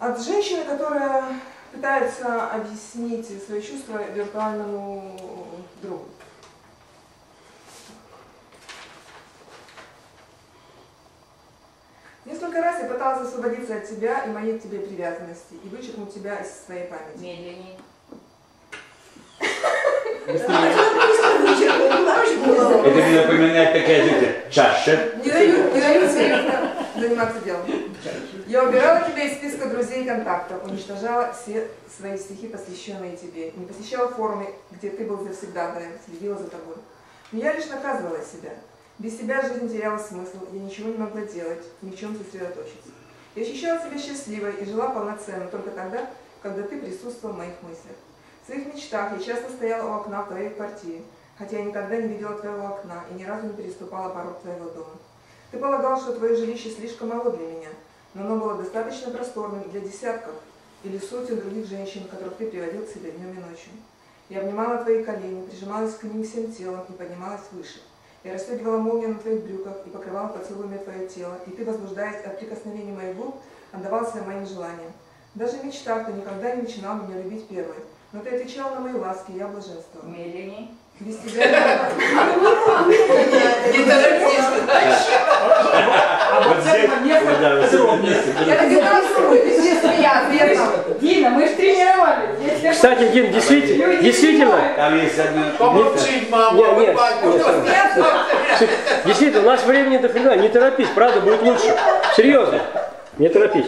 От женщины, которая пытается объяснить свои чувства виртуальному другу. Несколько раз я пыталась освободиться от тебя и моей к тебе привязанности и вычеркнуть тебя из своей памяти. Медленнее. Это мне напоминает такая чаша. Не даю серьезно заниматься делом. Я убирала тебя из списка друзей и контактов, уничтожала все свои стихи, посвященные тебе, не посещала форумы, где ты был завсегдатаем, следила за тобой. Но я лишь наказывала себя. Без тебя жизнь теряла смысл, я ничего не могла делать, ни в чем сосредоточиться. Я ощущала себя счастливой и жила полноценно только тогда, когда ты присутствовал в моих мыслях. В своих мечтах я часто стояла у окна в твоей квартире, хотя я никогда не видела твоего окна и ни разу не переступала порог твоего дома. Ты полагал, что твое жилище слишком мало для меня, но оно было достаточно просторным для десятков или сотен других женщин, которых ты приводил к себе днем и ночью. Я обнимала твои колени, прижималась к ним всем телом и поднималась выше. Я расстегивала молнию на твоих брюках и покрывала поцелуями твое тело, и ты, возбуждаясь от прикосновений моих губ, отдавался моим желаниям. Даже в мечтах ты никогда не начинал меня любить первой, но ты отвечал на мои ласки, и я блаженствовала. Медленнее. Без тебя Дина, мы же тренировались. Кстати, Дин, действительно. Помолчи, мама. Действительно, у нас времени дофига. Не торопись, правда, будет лучше. Серьезно, не торопись.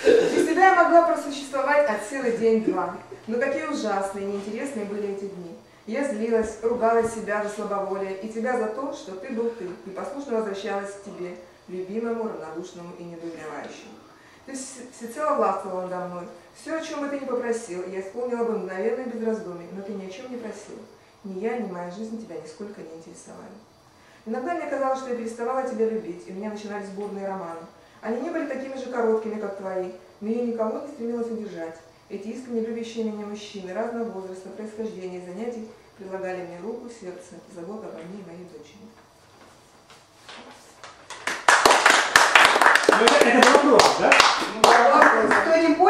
Без тебя я могла просуществовать от силы день-два. Но какие ужасные и неинтересные были эти дни. Я злилась, ругала себя за слабоволие и тебя за то, что ты был ты, и послушно возвращалась к тебе, любимому, равнодушному и недоумевающему. Ты всецело властвовала надо мной. Все, о чем бы ты ни попросил, я исполнила бы мгновенно и без раздумий, но ты ни о чем не просил. Ни я, ни моя жизнь тебя нисколько не интересовали. Иногда мне казалось, что я переставала тебя любить, и у меня начинались бурные романы. Они не были такими же короткими, как твои, но я никого не стремилась удержать. Эти искренне любящие меня мужчины разного возраста, происхождения и занятий предлагали мне руку, сердце, заботу обо мне и моей дочери. Это вопрос, да? Кто не понял?